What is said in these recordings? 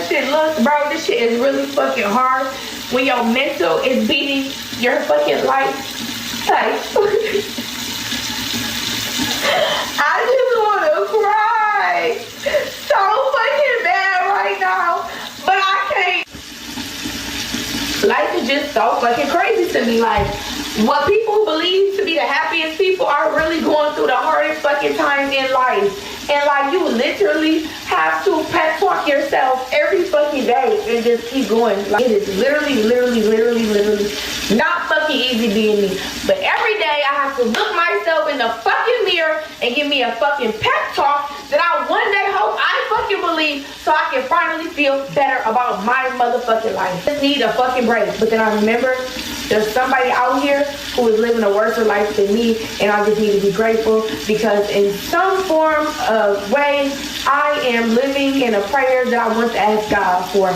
that shit looks, bro, this shit is really fucking hard when your mental is beating your fucking life. Like, I just want to cry so fucking bad right now, but I can't. Life is just so fucking crazy to me. Like, what people believe to be the happiest people are really going through the hardest fucking time in life. And like, you literally have to pep talk yourself every fucking day and just keep going. Like, it is literally not fucking easy being me. But every day I have to look myself in the fucking mirror and give me a fucking pep talk that I one day hope I fucking believe, so I can finally feel better about my motherfucking life. I just need a fucking break. But then I remember there's somebody out here who is living a worse life than me, and I just need to be grateful, because in some form of way, I am living in a prayer that I want to ask God for.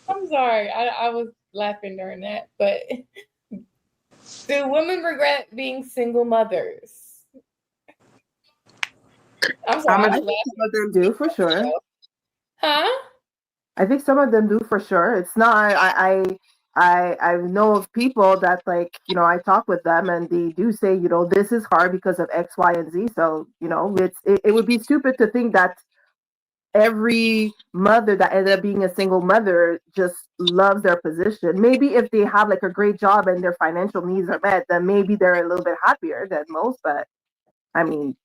I'm sorry, I was laughing during that, but do women regret being single mothers? I'm sorry, I think some of them do for sure. Huh? I think some of them do for sure. It's not. I know of people that, like, you know, I talk with them and they do say, you know, this is hard because of X, Y, and Z. So, you know, it would be stupid to think that every mother that ended up being a single mother just loves their position. Maybe if they have like a great job and their financial needs are met, then maybe they're a little bit happier than most. But I mean,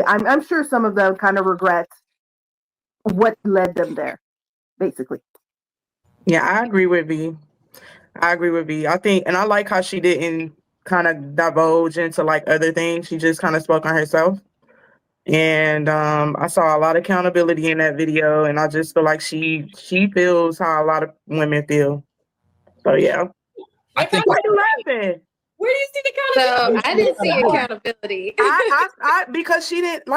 I'm sure some of them kind of regret what led them there, basically. Yeah, I agree with V. I think, and I like how she didn't kind of divulge into like other things. She just kind of spoke on herself. And I saw a lot of accountability in that video, and I just feel like she feels how a lot of women feel. So yeah. I think Why you laughing? Where do you see the accountability? So I didn't see accountability. I because she didn't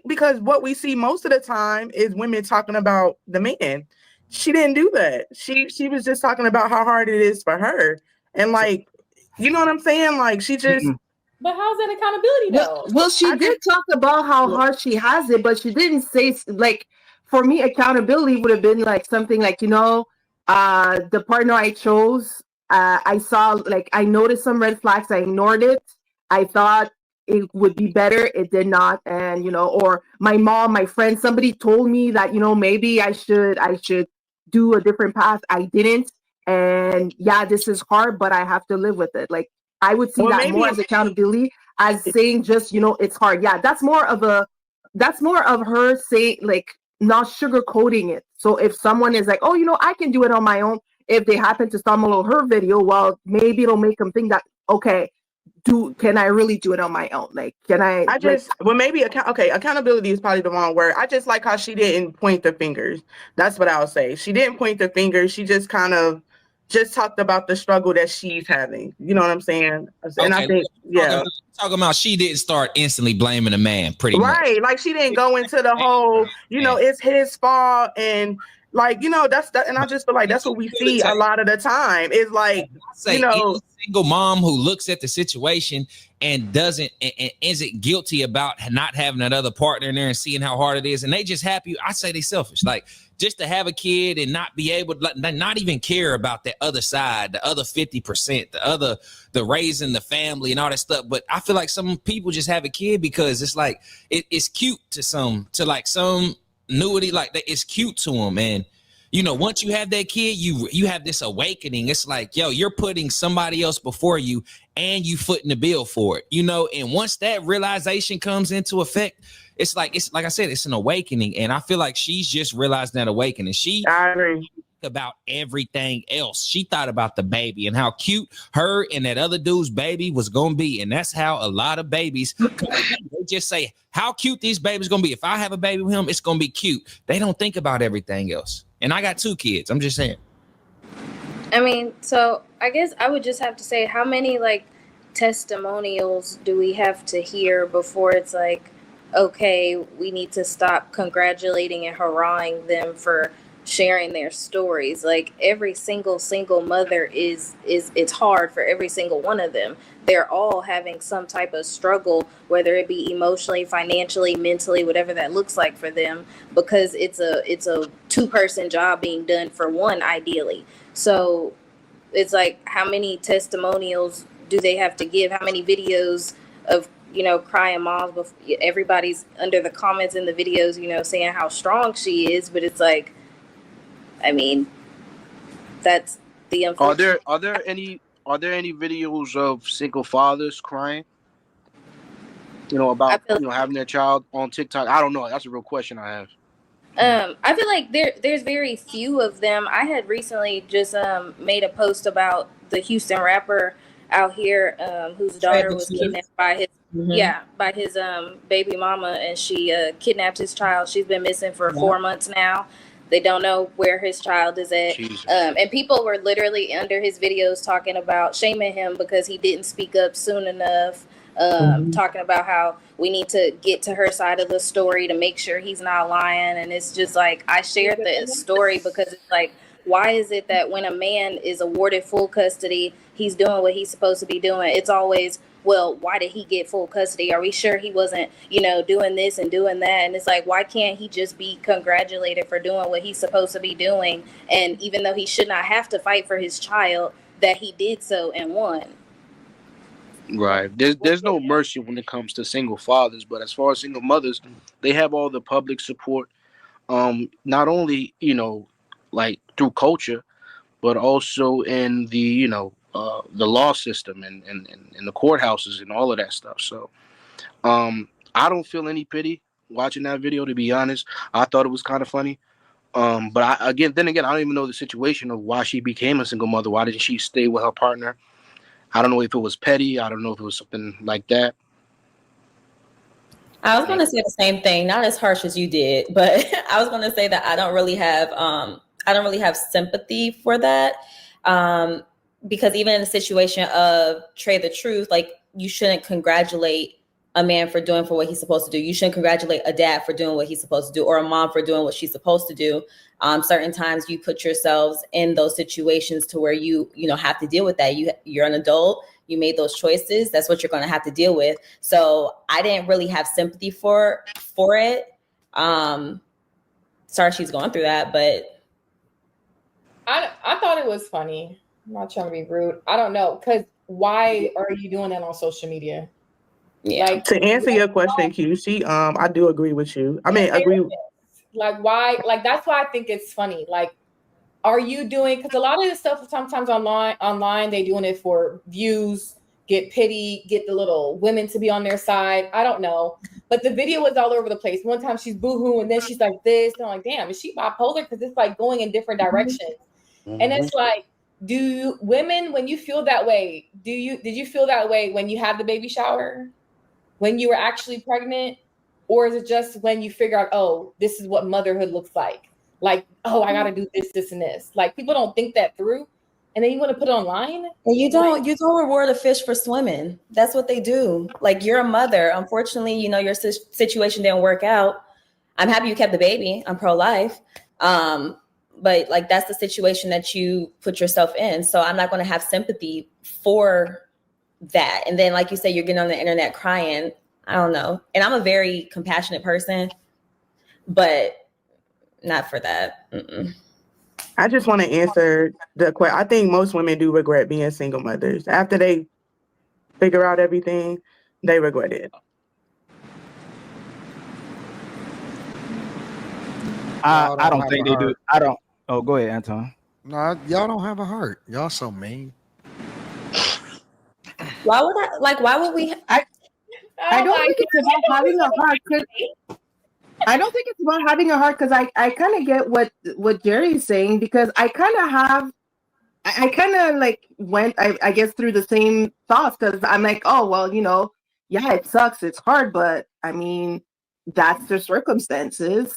because what we see most of the time is women talking about the man. She didn't do that. She was just talking about how hard it is for her. And like, you know what I'm saying? Like, she just But how's that accountability though? Well, she did talk about how hard she has it, but she didn't say, like, for me, accountability would have been like something like, you know, the partner I chose, I saw, like, I noticed some red flags, I ignored it. I thought it would be better, it did not. And, you know, or my mom, my friend, somebody told me that, you know, maybe I should do a different path. I didn't. And yeah, this is hard, but I have to live with it. Like, I would see that more as accountability, as saying just, you know, it's hard. Yeah, that's more of her saying, like, not sugarcoating it. So if someone is like, oh, you know, I can do it on my own, if they happen to stumble on her video, well, maybe it'll make them think that, okay, can I really do it on my own? Like, can I just, well, maybe accountability is probably the wrong word. I just like how she didn't point the fingers. That's what I would say. She didn't point the fingers. She just kind of just talked about the struggle that she's having. You know what I'm saying? And I think, talking about she didn't start instantly blaming the man, pretty much. Right. Like, she didn't go into the whole, you know, it's his fault. And like, you know, that's that. And I just feel like that's what we see a lot of the time. Is like, you know, any single mom who looks at the situation and doesn't and isn't guilty about not having that other partner in there and seeing how hard it is, and they just happy. I say they selfish. Like, just to have a kid and not be able to not even care about that other side, the other 50%, the raising the family and all that stuff. But I feel like some people just have a kid because it's like it's cute to some nudity, like that. It's cute to them. And you know, once you have that kid, you have this awakening. It's like, yo, you're putting somebody else before you and you footing the bill for it, you know. And once that realization comes into effect, it's like I said, it's an awakening. And I feel like she's just realized that awakening. I agree. About everything else. She thought about the baby and how cute her and that other dude's baby was gonna be. And that's how a lot of babies, they just say how cute these babies gonna be. If I have a baby with him, it's gonna be cute. They don't think about everything else. And I got 2 kids. I'm just saying. I mean, so I guess I would just have to say, how many like testimonials do we have to hear before it's like, okay, we need to stop congratulating and hurrahing them for sharing their stories. Like every single mother is it's hard for every single one of them. They're all having some type of struggle, whether it be emotionally, financially, mentally, whatever that looks like for them, because it's a two-person job being done for one, ideally. So it's like, how many testimonials do they have to give? How many videos of, crying moms? Everybody's under the comments in the videos, saying how strong she is, but it's like, I mean, that's the unfortunate. Are there any videos of single fathers crying? About having their child on TikTok. I don't know. That's a real question I have. I feel like there's very few of them. I had recently just made a post about the Houston rapper out here whose daughter was kidnapped by his by his baby mama, and she kidnapped his child. She's been missing for 4 months now. They don't know where his child is at. And people were literally under his videos talking about shaming him because he didn't speak up soon enough. Talking about how we need to get to her side of the story to make sure he's not lying. And it's just like, I shared the story because it's like, why is it that when a man is awarded full custody, he's doing what he's supposed to be doing? It's always, well, why did he get full custody? Are we sure he wasn't, doing this and doing that? And it's like, why can't he just be congratulated for doing what he's supposed to be doing? And even though he should not have to fight for his child, that he did so and won. Right. There's no mercy when it comes to single fathers, but as far as single mothers, they have all the public support. Not only, like through culture, but also in the, the law system and the courthouses and all of that stuff. So I don't feel any pity watching that video, to be honest. I thought it was kind of funny. But I don't even know the situation of why she became a single mother. Why didn't she stay with her partner? I don't know if it was petty. I don't know if it was something like that. I was going to say the same thing, not as harsh as you did, but I was going to say that I don't really have sympathy for that. Because even in the situation of Trey the Truth, like, you shouldn't congratulate a man for doing what he's supposed to do. You shouldn't congratulate a dad for doing what he's supposed to do, or a mom for doing what she's supposed to do. Certain times you put yourselves in those situations to where you have to deal with that. You're an adult. You made those choices. That's what you're going to have to deal with. So I didn't really have sympathy for it. Sorry she's going through that, but I thought it was funny. I'm not trying to be rude. I don't know, because why are you doing that on social media? Yeah. Like, To answer your question, QC, I do agree with you. I mean, agree. Like, why? Like, that's why I think it's funny. Like, are you doing? Because a lot of this stuff sometimes online they doing it for views, get pity, get the little women to be on their side. I don't know, but the video was all over the place. One time she's boohoo, and then she's like this. And I'm like, damn, is she bipolar? Because it's like going in different directions, and it's like, do women, when you feel that way, did you feel that way when you had the baby shower? When you were actually pregnant? Or is it just when you figure out, oh, this is what motherhood looks like? Like, oh, I got to do this, and this. Like, people don't think that through. And then you want to put it online? And you don't reward a fish for swimming. That's what they do. Like, you're a mother. Unfortunately, your situation didn't work out. I'm happy you kept the baby. I'm pro-life. But like, that's the situation that you put yourself in. So I'm not going to have sympathy for that. And then, like you say, you're getting on the internet crying. I don't know. And I'm a very compassionate person, but not for that. Mm-mm. I just want to answer the question. I think most women do regret being single mothers. After they figure out everything, they regret it. I don't think they do. I don't. Oh, go ahead, Anton. No, y'all don't have a heart. Y'all so mean. Why would we? I don't think it's about having a heart. I don't think it's about having a heart, because I kind of get what Jerry's saying, because I kind of like went, I guess, through the same thoughts, because I'm like, oh, well, yeah, it sucks. It's hard, but I mean, that's the circumstances.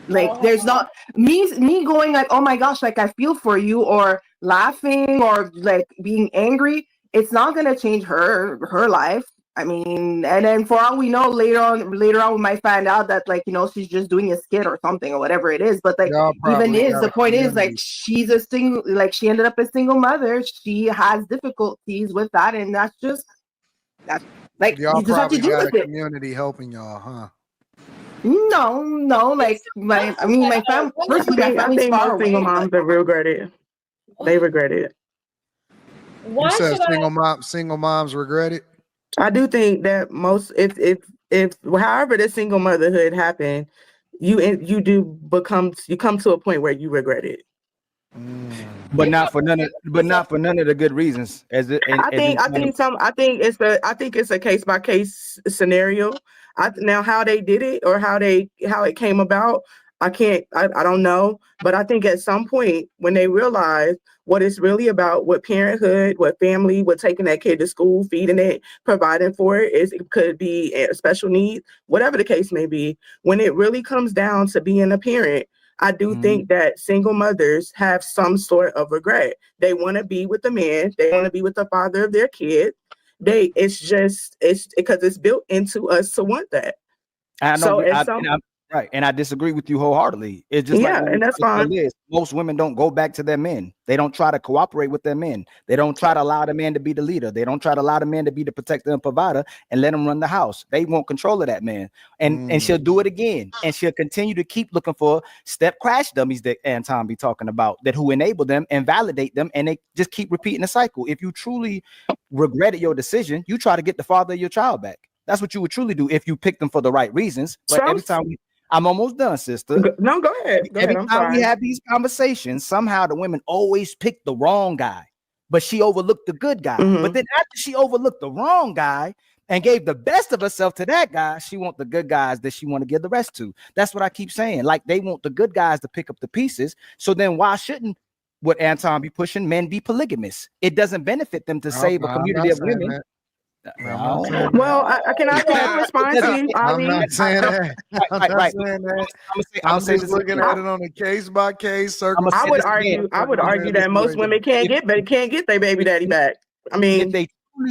Like, there's not me going like, oh my gosh, like, I feel for you, or laughing, or like being angry. It's not going to change her life. I mean, and then for all we know, later on, we might find out that, like, you know, she's just doing a skit or something or whatever it is. But like, the point is, like, she's a single, like, she ended up a single mother. She has difficulties with that, and that's like, y'all you just have to probably deal got with a it. community helping y'all, huh? No, like my family. Personally, my family's far away. Single moms that regret it. They regret it. Why you said should single moms regret it? I do think that most, if however the single motherhood happened, you come to a point where you regret it. But not for none of the good reasons. I think it's a case by case scenario. Now how they did it or how it came about, I don't know. But I think at some point when they realize what it's really about, what parenthood, what family, what taking that kid to school, feeding it, providing for it, it could be a special needs, whatever the case may be. When it really comes down to being a parent, I do think that single mothers have some sort of regret. They want to be with the man. They want to be with the father of their kid. It's because it's built into us to want that. Right, and I disagree with you wholeheartedly. It's just and that's fine. Most women don't go back to their men. They don't try to cooperate with their men. They don't try to allow the man to be the leader. They don't try to allow the man to be the protector and provider and let him run the house. They want control of that man, and she'll do it again, and she'll continue to keep looking for step crash dummies that Anton be talking about, that who enable them and validate them, and they just keep repeating the cycle. If you truly regretted your decision, you try to get the father of your child back. That's what you would truly do if you picked them for the right reasons. But every time I'm almost done, sister. No, go ahead. Every time we have these conversations, somehow the women always pick the wrong guy, but she overlooked the good guy. But then after she overlooked the wrong guy and gave the best of herself to that guy, she want the good guys that she want to give the rest to. That's what I keep saying. Like, they want the good guys to pick up the pieces. So then why shouldn't what Anton be pushing, men be polygamous? It doesn't benefit them to save a community of women. Well, can I respond to you, Ali? I'm not saying that. I'm just looking at it on a case by case circumstance. I would argue that most women can't get their baby daddy back. I mean,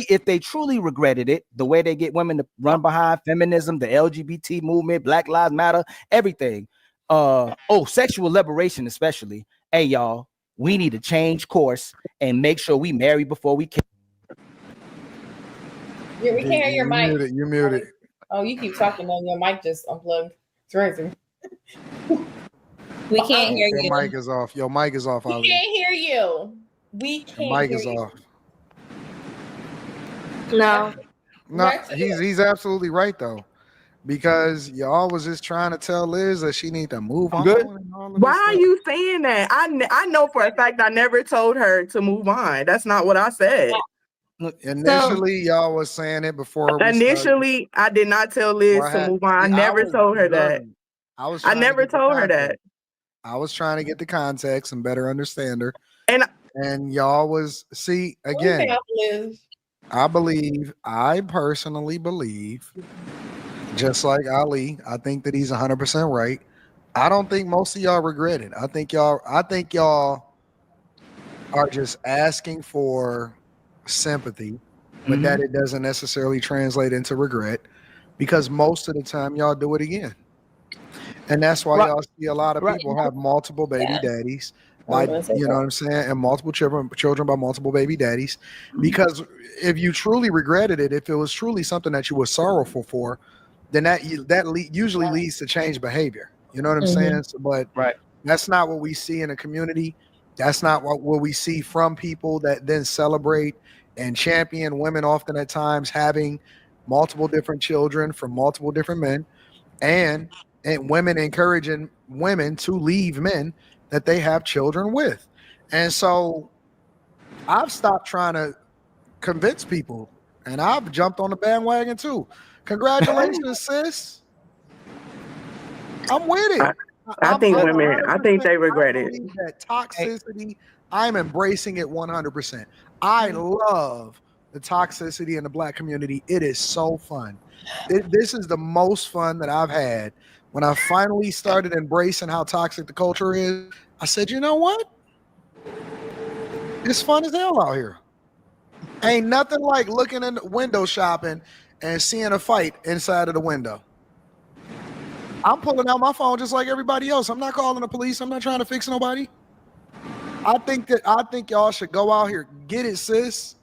if they truly regretted it, the way they get women to run behind feminism, the LGBT movement, Black Lives Matter, everything. Sexual liberation, especially. Hey, y'all, we need to change course and make sure we marry before we can. Yeah, we can't hear your mic. You're muted. Oh, you keep talking on your mic just unplugged. It's crazy. We can't hear you. Your mic is off. Your mic is off, Ali. We can't hear you. We can't Your mic hear is you. off. No, he's absolutely right though, because y'all was just trying to tell Liz that she need to move on. Good. Why are you saying that? I know for a fact I never told her to move on. That's not what I said. Initially, y'all was saying it before. Initially, I did not tell Liz to move on. I never told her that. I never told her that. I was trying to get the context and better understand her. And y'all was again. I personally believe, just like Ali, I think that he's 100% right. I don't think most of y'all regret it. I think y'all are just asking for sympathy, but that it doesn't necessarily translate into regret, because most of the time y'all do it again. And that's why y'all see a lot of people have multiple baby daddies, you know what I'm saying, and multiple children by multiple baby daddies. Because if you truly regretted it, if it was truly something that you were sorrowful for, then that usually leads to change behavior. You know what I'm saying? So, but that's not what we see in a community. That's not what we see from people that then celebrate and champion women, often at times having multiple different children from multiple different men, and women encouraging women to leave men that they have children with. And so I've stopped trying to convince people, and I've jumped on the bandwagon too. Congratulations, sis. I'm with it. I think they regret it. That toxicity, I'm embracing it 100%. I love the toxicity in the Black community. It is so fun. This is the most fun that I've had. When I finally started embracing how toxic the culture is, I said, you know what? It's fun as hell out here. Ain't nothing like looking in the window shopping and seeing a fight inside of the window. I'm pulling out my phone just like everybody else. I'm not calling the police. I'm not trying to fix nobody. I think y'all should go out here, get it, sis.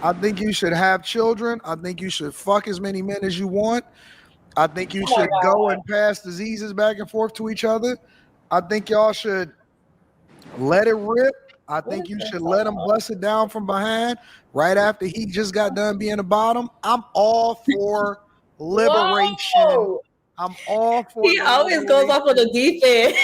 I think you should have children. I think you should fuck as many men as you want. I think you should go and pass diseases back and forth to each other. I think y'all should let it rip. I think you should let him bust it down from behind right after he just got done being the bottom. I'm all for liberation. Whoa. I'm all for He always goes off on the defense.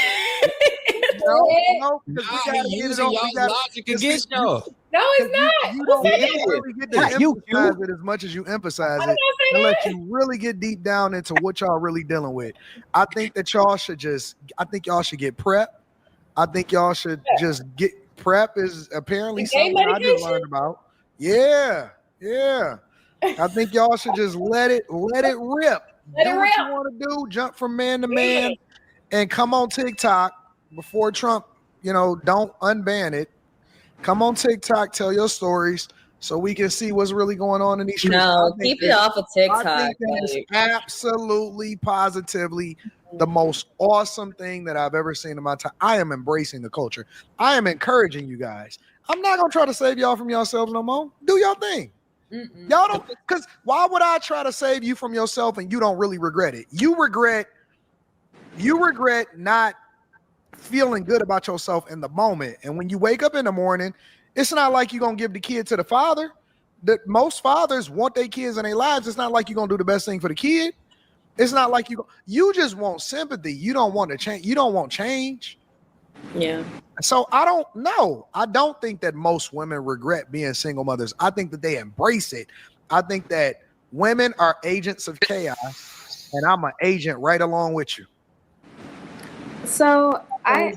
No, He using y'all's logic against y'all. No, it's not. You don't really get to emphasize it as much as you emphasize it unless you really get deep down into what y'all really dealing with. I think that y'all should get prep. I think y'all should just get prep is apparently something I just learned about. Yeah. I think y'all should just let it rip. Do what you want to do, jump from man to man, and come on TikTok before Trump, don't unban it. Come on TikTok, tell your stories so we can see what's really going on in these streets. No, keep it off of TikTok. I think that is absolutely, positively the most awesome thing that I've ever seen in my time. I am embracing the culture. I am encouraging you guys. I'm not going to try to save y'all from yourselves no more. Do y'all thing. Y'all don't, because why would I try to save you from yourself and you don't really regret it? You regret not feeling good about yourself in the moment. And when you wake up in the morning, it's not like you're going to give the kid to the father. That most fathers want their kids in their lives. It's not like you're going to do the best thing for the kid. It's not like you just want sympathy. You don't want to change. You don't want change. Yeah. So I don't know. I don't think that most women regret being single mothers. I think that they embrace it. I think that women are agents of chaos, and I'm an agent right along with you. So I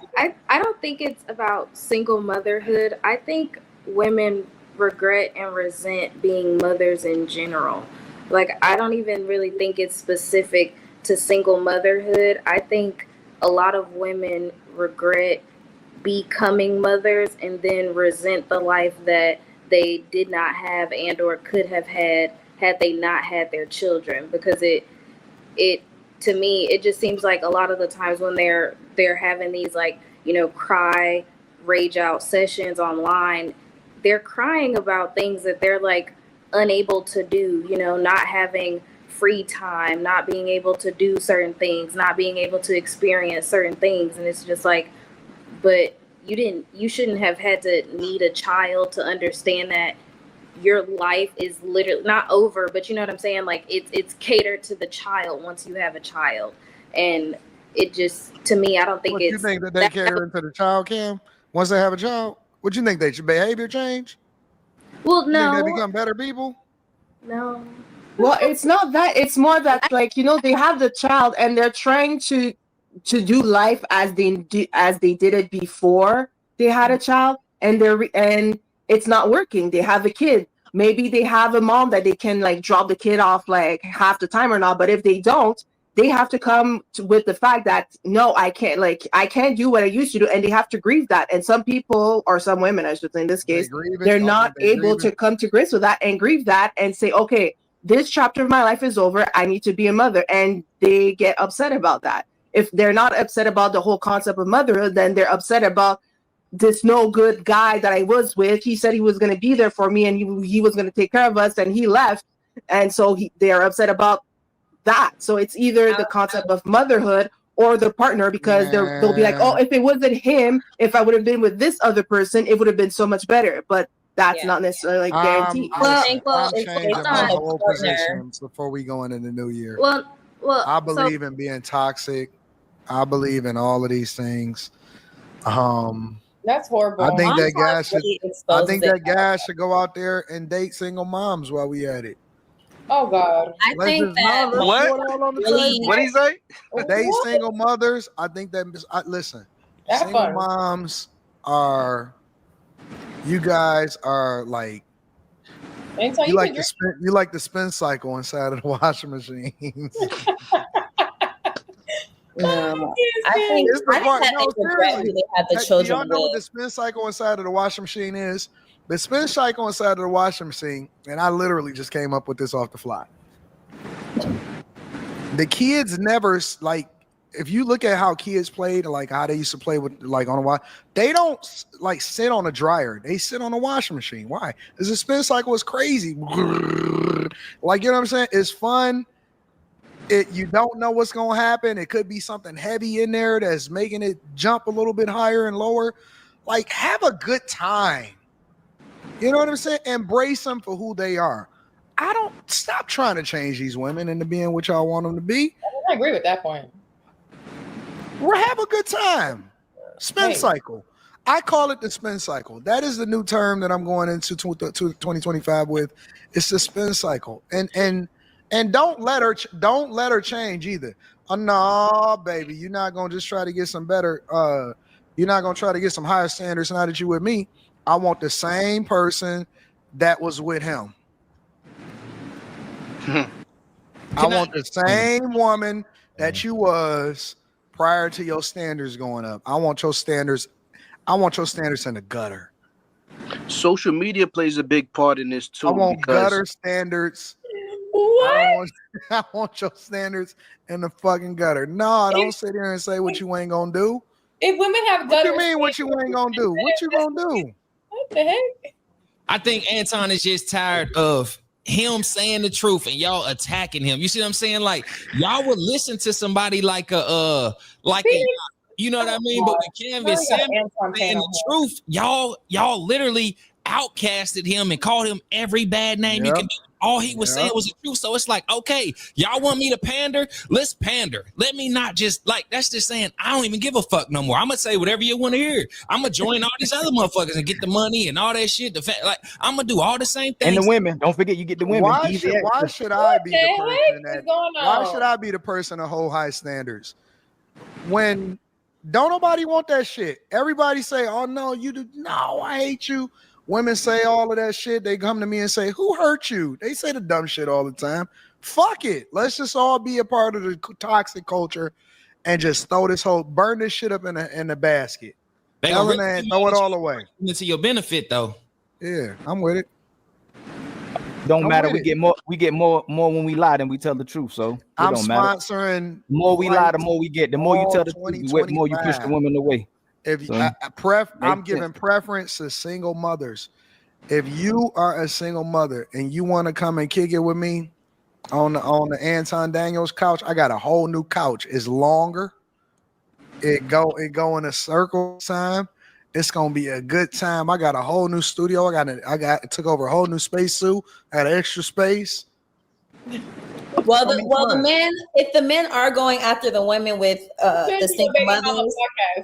don't think it's about single motherhood. I think women regret and resent being mothers in general. Like, I don't even really think it's specific to single motherhood. I think a lot of women regret becoming mothers and then resent the life that they did not have and or could have had they not had their children, because it to me it just seems like a lot of the times when they're having these cry rage out sessions online, they're crying about things that they're like unable to do, not having free time, not being able to do certain things, not being able to experience certain things. And it's just like, but you shouldn't have had to need a child to understand that your life is literally not over, but you know what I'm saying? Like it's catered to the child once you have a child. And it just, to me, I don't think You think that they cater into the child, Kim? Once they have a child? What you think, they should behavior change? Well, no. You think they become better people? No. Well, it's not that. It's more that, they have the child and they're trying to do life as they did it before they had a child, and and it's not working. They have a kid. Maybe they have a mom that they can drop the kid off half the time or not. But if they don't, they have to come with the fact that no, I can't do what I used to do, and they have to grieve that. And some people, or some women, I should say in this case, they're not able to come to grips with that and grieve that and say, okay, this chapter of my life is over. I need to be a mother, and they get upset about that. If they're not upset about the whole concept of motherhood, then they're upset about this no good guy that I was with. He said he was going to be there for me, and he was going to take care of us, and he left. And so they are upset about that. So it's either the concept of motherhood or the partner, because they'll be like, oh, if it wasn't him, if I would have been with this other person, it would have been so much better. But that's not necessarily guaranteed. I'm changing my whole position before we go into the new year. Well, I believe in being toxic. I believe in all of these things. That's horrible. I think that guy should go out there and date single moms while we at it. Oh God! I think that what did he say? Date single mothers. I think that. Listen, single moms are. You guys are like. You like the spin cycle inside of the washing machine. No, I think they had the children. Y'all know what the spin cycle inside of the washing machine is? The spin cycle inside of the washing machine, and I literally just came up with this off the fly. the kids never like. If you look at how kids played, like how they used to play with, like on a wash, they don't like sit on a dryer. They sit on a washing machine. Why? Because the spin cycle is crazy. Like, you know what I'm saying? It's fun. You don't know what's gonna happen. It could be something heavy in there that's making it jump a little bit higher and lower. Like, have a good time. You know what I'm saying? Embrace them for who they are. I don't stop trying to change these women into being what y'all want them to be. I agree with that point. We'll have a good time. Spin cycle. I call it the spin cycle. That is the new term that I'm going into 2025 with. It's the spin cycle. And don't let her change either. Oh no, baby, you're not gonna just try to get some better. You're not gonna try to get some higher standards now that you with me. I want the same person that was with him. I want the same woman that you was prior to your standards going up. I want your standards in the gutter. Social media plays a big part in this too. I want gutter standards. What? I want your standards in the fucking gutter. No, don't sit here and say what you ain't gonna do. If women have gutter, what you mean what you ain't gonna do? What you gonna do? What the heck? I think Anton is just tired of him saying the truth and y'all attacking him. You see what I'm saying? Like, y'all would listen to somebody like a you know what I mean? But with Canvas saying the truth, y'all literally outcasted him and called him every bad name you can do. All he was saying was the truth. So it's like, okay, y'all want me to pander? Let's pander. Let me not just like, that's just saying, I don't even give a fuck no more. I'm going to say whatever you want to hear. I'm going to join all these other motherfuckers and get the money and all that shit. Like, I'm going to do all the same things. And the women, don't forget you get the women. Why should I be the person why should I be the person to hold high standards? When don't nobody want that shit. Everybody say, oh no, you do. No, I hate you. Women say all of that shit. They come to me and say, who hurt you? They say the dumb shit all the time. Fuck it. Let's just all be a part of the toxic culture and just burn this shit up in the basket. Throw it all away. To your benefit, though. Yeah, I'm with it. Don't matter. We get more when we lie than we tell the truth. So I'm don't matter. Sponsoring. The more we lie, the more we get. The more you tell the truth, the more you push the women away. I'm giving preference to single mothers. If you are a single mother and you want to come and kick it with me on the Anton Daniels couch, I got a whole new couch. It's longer. It go in a circle time. It's gonna be a good time. I got a whole new studio. I took over a whole new space suit. I got extra space. The men, if the men are going after the women with the single mothers,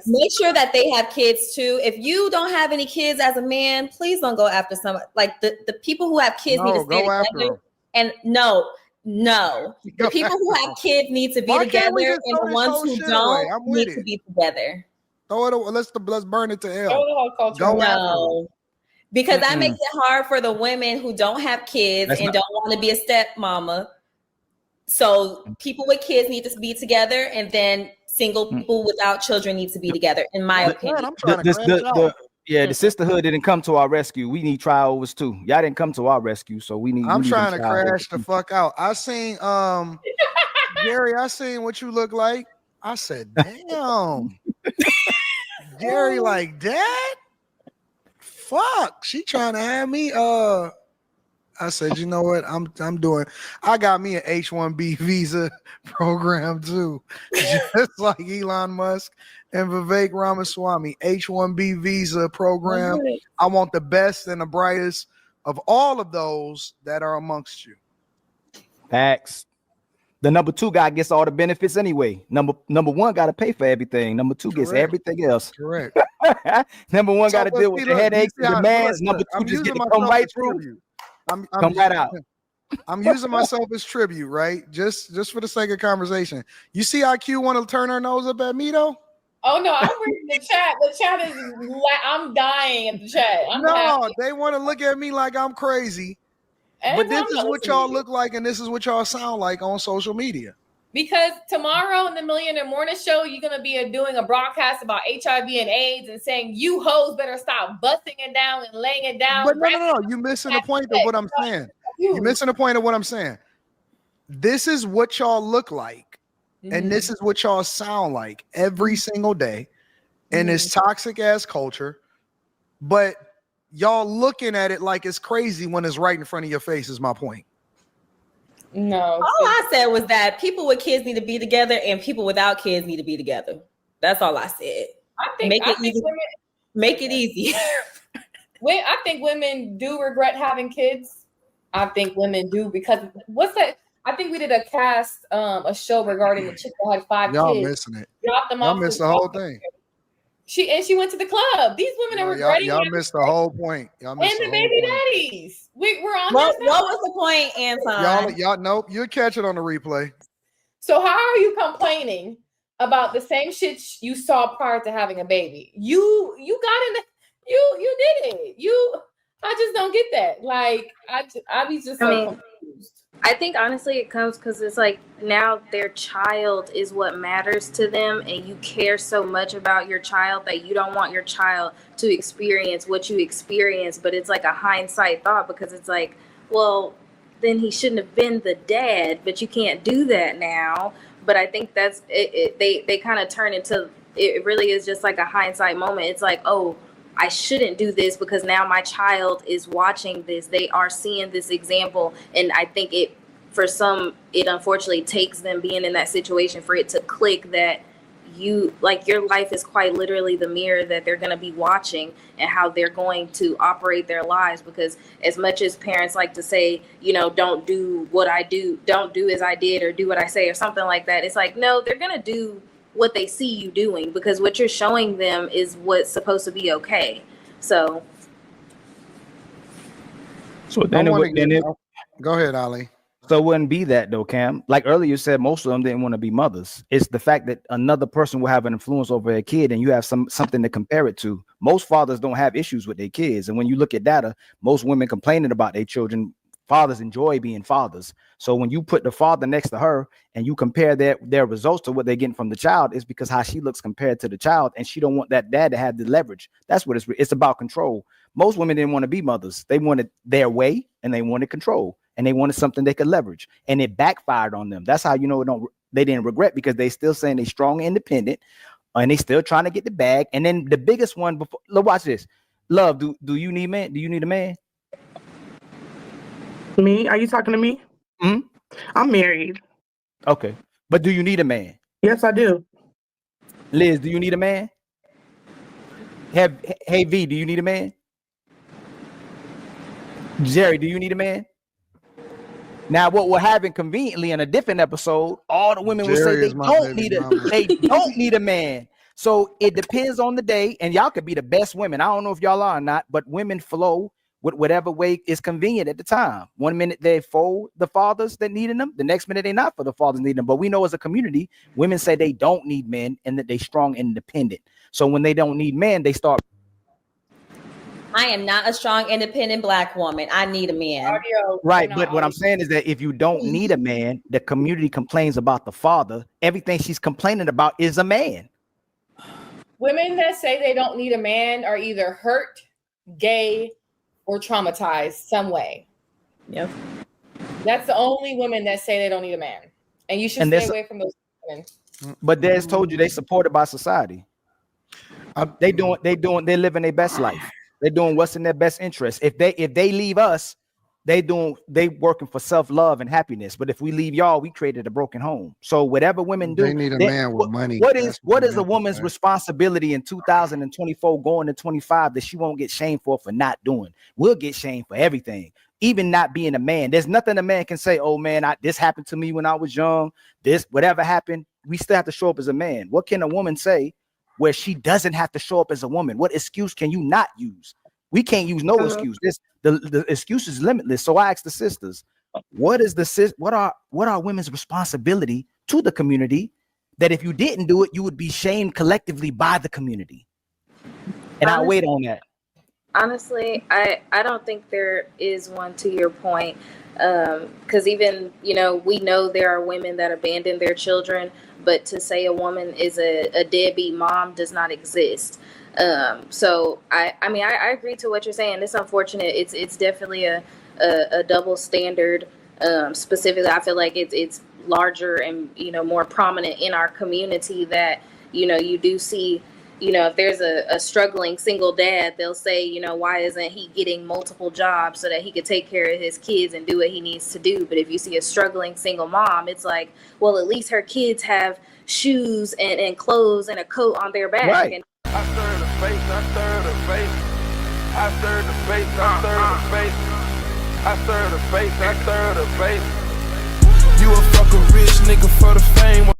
make sure that they have kids too. If you don't have any kids as a man, please don't go after some like the people who have kids need to stay together. And no, the people who have kids need to be together, and the ones who don't need to be together. Let's burn it to hell. No. Because that makes it hard for the women who don't have kids and don't want to be a stepmama. So people with kids need to be together, and then single people without children need to be together, in my opinion. I'm trying to the sisterhood didn't come to our rescue. We need tryovers too. Y'all didn't come to our rescue, so we need. I'm trying to crash the fuck out. I seen Gary. I seen what you look like. I said, damn, Gary, like that. Fuck, she trying to have me. I said, you know what? I got me an H-1B visa program too. Just like Elon Musk and Vivek Ramaswamy. H-1B visa program. I want the best and the brightest of all of those that are amongst you. Facts. The number 2 guy gets all the benefits anyway. Number 1 got to pay for everything. Number 2 gets everything else. Correct. Number 1 got to deal with the headaches, the demands. Number 2 just get to come right through. Come right out. I'm using myself as tribute, right? Just for the sake of conversation. You see how Q want to turn her nose up at me though? Oh no, I'm reading the chat. The chat is I'm dying at the chat. They want to look at me like I'm crazy. But this is what y'all look like, and this is what y'all sound like on social media. Because tomorrow in the Millionaire Morning Show, you're gonna be doing a broadcast about HIV and AIDS and saying you hoes better stop busting it down and laying it down. But no, you're missing the point of what I'm saying. You're missing the point of what I'm saying. this is what y'all look like, and this is what y'all sound like every single day in this toxic ass culture. But y'all looking at it like it's crazy when it's right in front of your face. Is my point. No. All I said was that people with kids need to be together, and people without kids need to be together. That's all I said. I think make it easy. Make it easy. I think women do regret having kids. I think women do, because what's that? I think we did a show regarding the chick that had 5 Y'all kids. missing it. Dropped them Y'all off. missed the whole thing. She went to the club. These women are regretting. Y'all missed the whole point. Y'all missed and the whole baby point. daddies. We're on. What was the point, Anton? Y'all nope. You'll catch it on the replay. So how are you complaining about the same shit you saw prior to having a baby? You got in the you did it. I just don't get that. Like I be just so confused. I think honestly it comes because it's like now their child is what matters to them, and you care so much about your child that you don't want your child to experience what you experience. But it's like a hindsight thought, because it's like, well, then he shouldn't have been the dad, but you can't do that now. But I think that's it. They kind of turn into, it really is just like a hindsight moment. It's like, oh, I shouldn't do this because now my child is watching this. They are seeing this example. And I think for some, it unfortunately takes them being in that situation for it to click that your life is quite literally the mirror that they're going to be watching, and how they're going to operate their lives. Because as much as parents like to say, don't do what I do, don't do as I did, or do what I say, or something like that. It's like, no, they're going to do what they see you doing, because what you're showing them is what's supposed to be okay. So then go ahead, Ali. So it wouldn't be that though, Cam. Like earlier you said, most of them didn't want to be mothers. It's the fact that another person will have an influence over a kid, and you have something to compare it to. Most fathers don't have issues with their kids, and when you look at data, most women complaining about their children, fathers enjoy being fathers. So when you put the father next to her and you compare their results to what they're getting from the child, it's because how she looks compared to the child, and she don't want that dad to have the leverage. That's what it's about, control. Most women didn't want to be mothers. They wanted their way, and they wanted control, and they wanted something they could leverage, and it backfired on them. That's how you know they didn't regret, because they still saying they strong and independent, and they still trying to get the bag. And then the biggest one before, look, watch this. Love, do you need man? Do you need a man? Me? Are you talking to me? Hmm? I'm married. Okay, but do you need a man? Yes, I do. Liz, do you need a man? Hey V, do you need a man? Jerry, do you need a man? Now, what will happen conveniently in a different episode, all the women will say they don't need a man. So it depends on the day, and y'all could be the best women. I don't know if y'all are or not, but women flow with whatever way is convenient at the time. 1 minute they for the fathers that needing them, the next minute they not for the fathers needing them. But we know as a community, women say they don't need men and that they strong and independent. So when they don't need men, they start. I am not a strong, independent Black woman. I need a man. Right, but what I'm saying is that if you don't need a man, the community complains about the father. Everything she's complaining about is a man. Women that say they don't need a man are either hurt, gay, or traumatized some way. Yep. That's the only women that say they don't need a man. And you should stay away from those women. But Des told you they supported by society. They living their best life. They're doing what's in their best interest. If they leave us, they working for self-love and happiness. But if we leave y'all, we created a broken home. So whatever women do, they need a man with money. What is a woman's responsibility in 2024 going to 25 that she won't get shamed for not doing? We'll get shamed for everything, even not being a man. There's nothing a man can say, oh man, this happened to me when I was young. This, whatever happened, we still have to show up as a man. What can a woman say where she doesn't have to show up as a woman? What excuse can you not use? We can't use no excuse. The excuse is limitless. So I asked the sisters, what are women's responsibility to the community that if you didn't do it, you would be shamed collectively by the community? And I'll wait on that. Honestly, I don't think there is one, to your point. Because even, we know there are women that abandon their children, but to say a woman is a deadbeat mom does not exist. So I agree to what you're saying. It's unfortunate. It's definitely a double standard Specifically, I feel like it's larger and, you know, more prominent in our community that, you know, you do see, you know, if there's a struggling single dad, they'll say, you know, why isn't he getting multiple jobs so that he could take care of his kids and do what he needs to do? But if you see a struggling single mom, it's like, well, at least her kids have shoes and clothes and a coat on their back. Right. And I serve the face, I serve the face. I serve the face, I serve the face. I serve the face, I serve the face. You a fucking rich nigga for the fame.